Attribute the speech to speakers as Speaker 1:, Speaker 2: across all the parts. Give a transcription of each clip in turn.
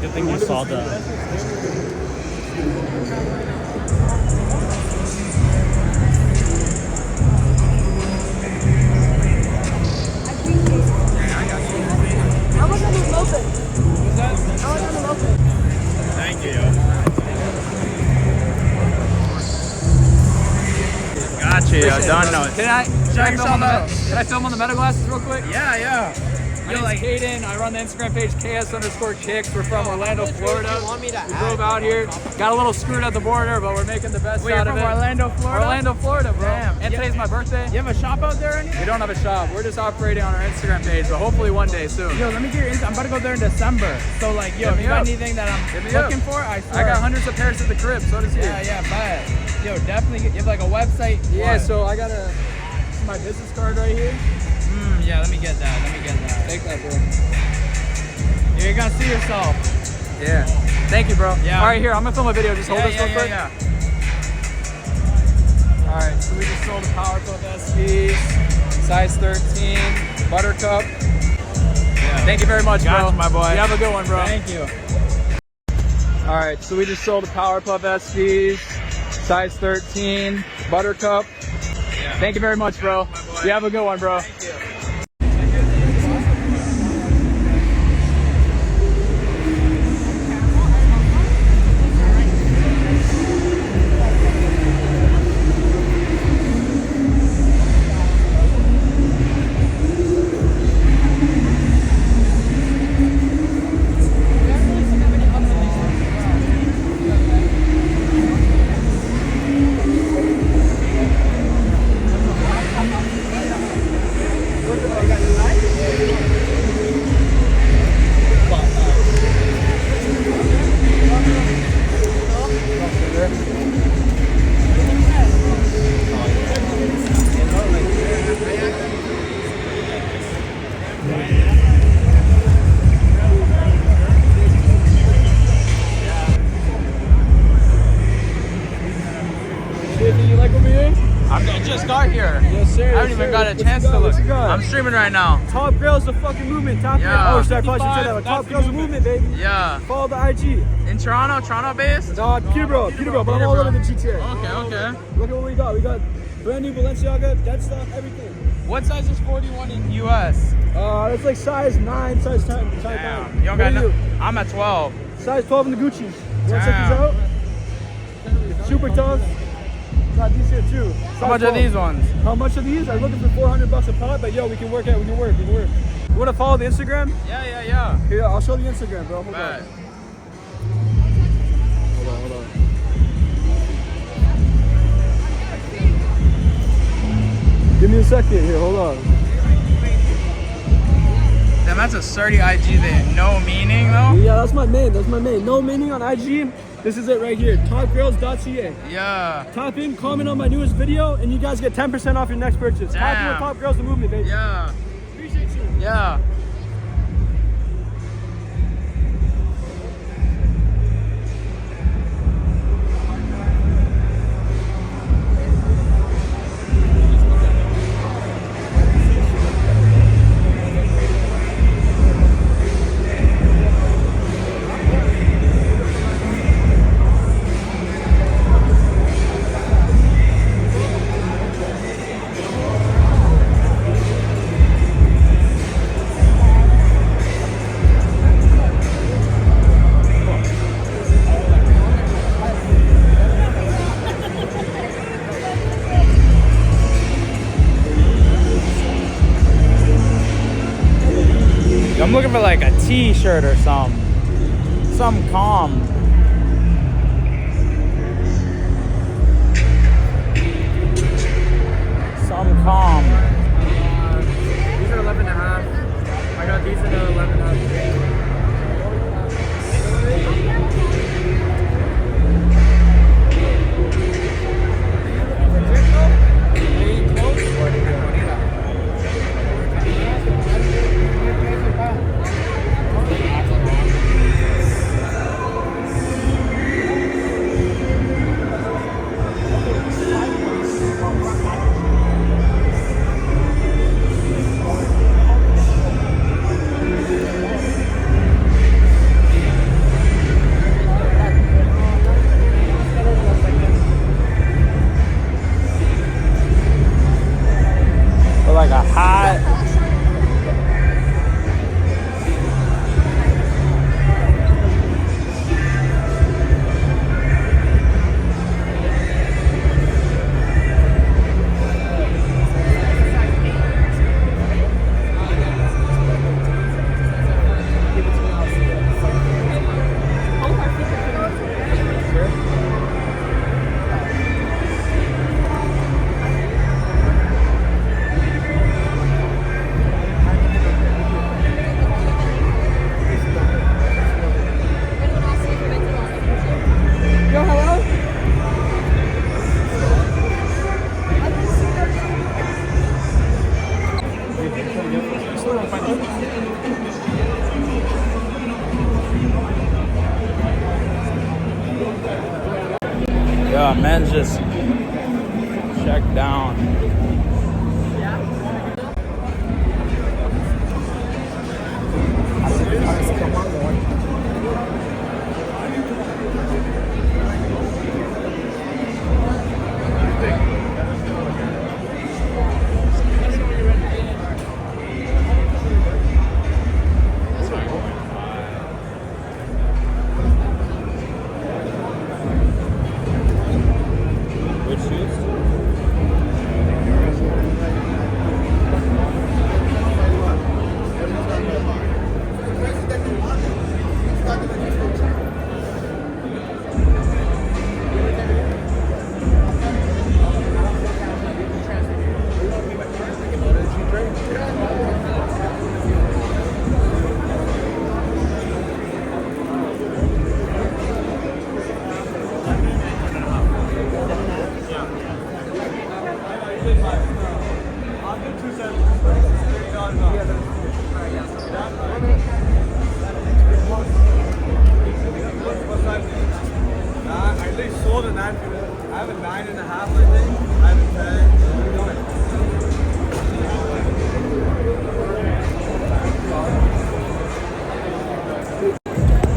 Speaker 1: Good thing you saw the.
Speaker 2: How much on the loafing? What's that? How much on the loafing?
Speaker 1: Thank you. Gotcha, yo. Done. No.
Speaker 3: Can I film on the metal glasses real quick?
Speaker 1: Yeah, yeah.
Speaker 3: My name's Caden. I run the Instagram page KS_Kicks. We're from Orlando, Florida. We drove out here. Got a little screwed at the border, but we're making the best out of it.
Speaker 1: Orlando, Florida?
Speaker 3: Orlando, Florida, bro.
Speaker 1: Damn.
Speaker 3: And today's my birthday.
Speaker 1: You have a shop out there or anything?
Speaker 3: We don't have a shop. We're just operating on our Instagram page, but hopefully one day soon.
Speaker 1: Yo, let me get your Insta. I'm about to go there in December. So, like, yo, if you got anything that I'm looking for, I swear.
Speaker 3: I got hundreds of pairs at the crib, so does he.
Speaker 1: Yeah, bet. Yo, definitely. You have, like, a website?
Speaker 3: Yeah, so I got my business card right here.
Speaker 1: Yeah, let me get that.
Speaker 3: Take that, bro.
Speaker 1: You're gonna see yourself.
Speaker 3: Yeah. Thank you, bro.
Speaker 1: Yeah.
Speaker 3: All right, here, I'm gonna film a video. Just hold this real quick.
Speaker 1: Yeah.
Speaker 3: All right, so we just sold the Power Puff SBs, size 13, Buttercup.
Speaker 1: Yeah.
Speaker 3: Thank you very much,
Speaker 1: Gotcha,
Speaker 3: bro.
Speaker 1: my boy.
Speaker 3: You have a good one, bro.
Speaker 1: Thank you.
Speaker 3: All right, so we just sold the Power Puff SBs, size 13, Buttercup.
Speaker 1: Yeah.
Speaker 3: Thank you very much, bro. You have a good one, bro.
Speaker 1: Thank you. I just got here.
Speaker 3: Yes, sir.
Speaker 1: I haven't even got a chance to look. I'm streaming right now.
Speaker 3: Top Girls, the fucking movement. Top
Speaker 1: Yeah.
Speaker 3: Girls. Oh, sorry, I probably should say that. Top Girls, the movement, baby.
Speaker 1: Yeah.
Speaker 3: Follow the IG.
Speaker 1: In Toronto based?
Speaker 3: No, Peterborough, but I'm all over the GTA.
Speaker 1: Okay.
Speaker 3: Look at what we got. We got brand new Balenciaga, dead stock, everything.
Speaker 1: What size is 41 in US?
Speaker 3: It's like size 9, size 10.
Speaker 1: Damn. You don't got no. I'm at 12.
Speaker 3: Size 12 in the Gucci's. You want to check
Speaker 1: Damn.
Speaker 3: these out? Super tough. Got these here too.
Speaker 1: How much are these ones?
Speaker 3: How much are these? I'm looking for $400 a pop, but yo, we can work. You want to follow the Instagram?
Speaker 1: Yeah.
Speaker 3: Here, I'll show the Instagram, bro. Hold
Speaker 1: Bet.
Speaker 3: on. Hold on. Give me a second here, hold on.
Speaker 1: Damn, that's a sturdy IG there. No meaning though?
Speaker 3: Yeah, that's my main. No meaning on IG. This is it right here. Topgirls.ca.
Speaker 1: Yeah.
Speaker 3: Tap in, comment on my newest video, and you guys get 10% off your next purchase. Tap in with Top Girls, the movement, baby.
Speaker 1: Yeah.
Speaker 3: Appreciate you.
Speaker 1: Yeah. I'm looking for like a t-shirt or something calm. Some calm.
Speaker 3: These are 11.5. I got these in 11.5.
Speaker 1: Men's just checked down.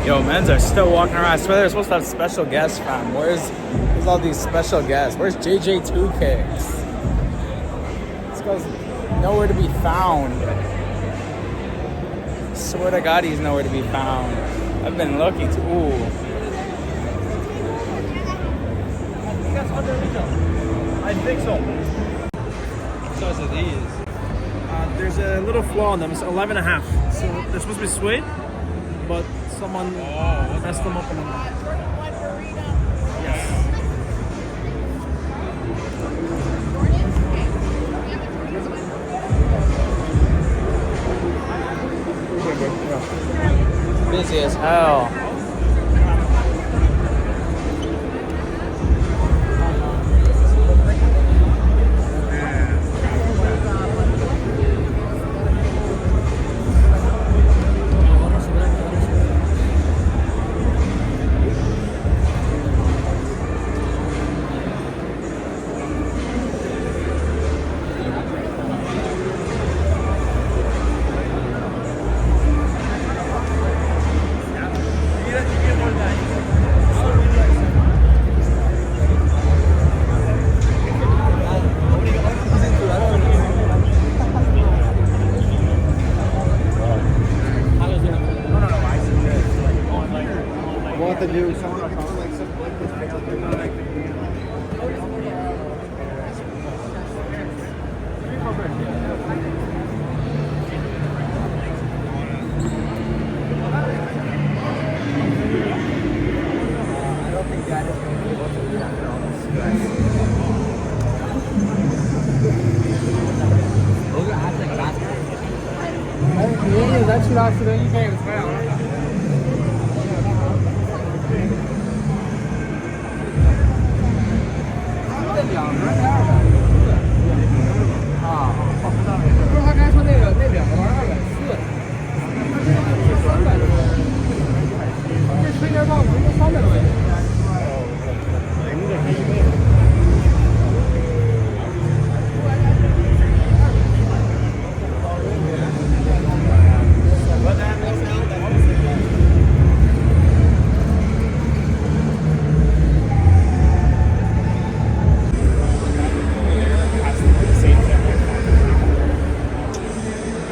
Speaker 1: Yo, Men's are still walking around. I swear they're supposed to have special guests, fam. Where's all these special guests? Where's JJ2 Kicks? This guy's nowhere to be found. Swear to God, he's nowhere to be found. I've been looking too. Ooh.
Speaker 4: I think so.
Speaker 3: What size are these?
Speaker 4: There's a little flaw in them. It's 11 and a half. So they're supposed to be suede, but someone messed them up in them. Yes.
Speaker 1: Busy as hell.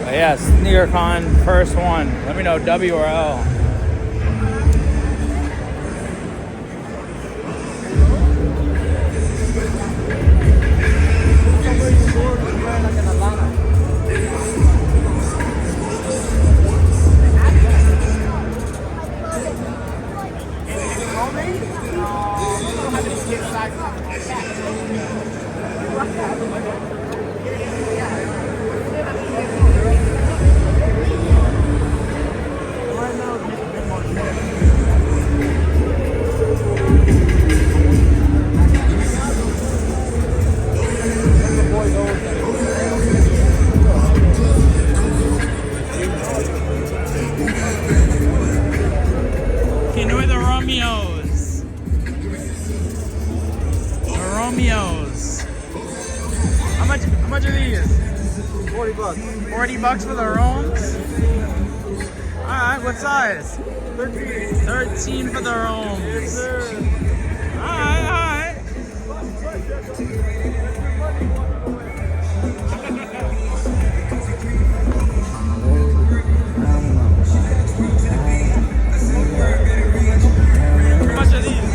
Speaker 1: Yeah, Sneakercon, first one. Let me know, W or L. Romeos. How much are these?
Speaker 4: 40 bucks.
Speaker 1: 40 bucks for the Romes? Alright, what size?
Speaker 4: 13.
Speaker 1: 13 for the Romes.
Speaker 4: Yes, sir.
Speaker 1: Alright. How much are these?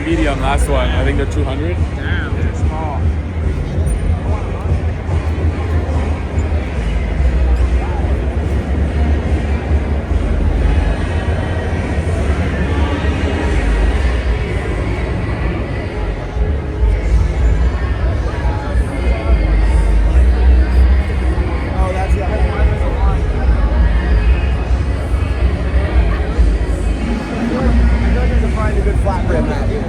Speaker 3: Medium, last one. I think they're 200.
Speaker 1: Damn, they're small.
Speaker 4: Oh, that's the other one. I know you can find a good flat rim out here.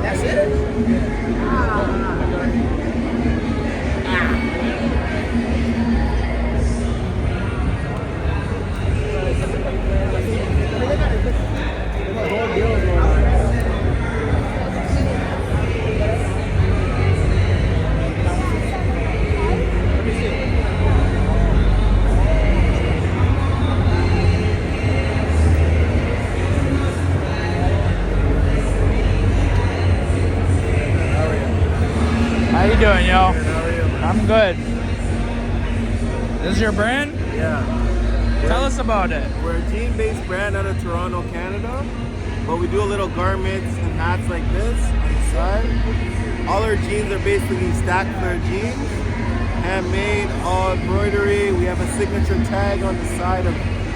Speaker 4: That's it?
Speaker 1: How you doing, yo?
Speaker 4: How are you?
Speaker 1: I'm good. This is your brand?
Speaker 4: Yeah.
Speaker 1: Tell us about it.
Speaker 4: We're a jean-based brand out of Toronto, Canada, but we do a little garments and hats like this on the side. All our jeans are basically stacked flare jeans, handmade, all embroidery. We have a signature tag on the side of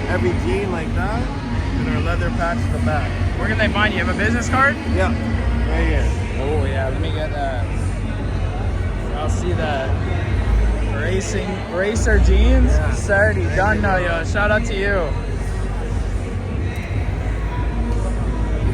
Speaker 4: every jean like that, and our leather patch at the back.
Speaker 1: Where can they find you? You have a business card?
Speaker 4: Yeah, right here.
Speaker 1: Oh yeah, let me get that. I'll see that. Racer jeans?
Speaker 4: Yeah.
Speaker 1: Sardi, done now, yo. Shout out to you.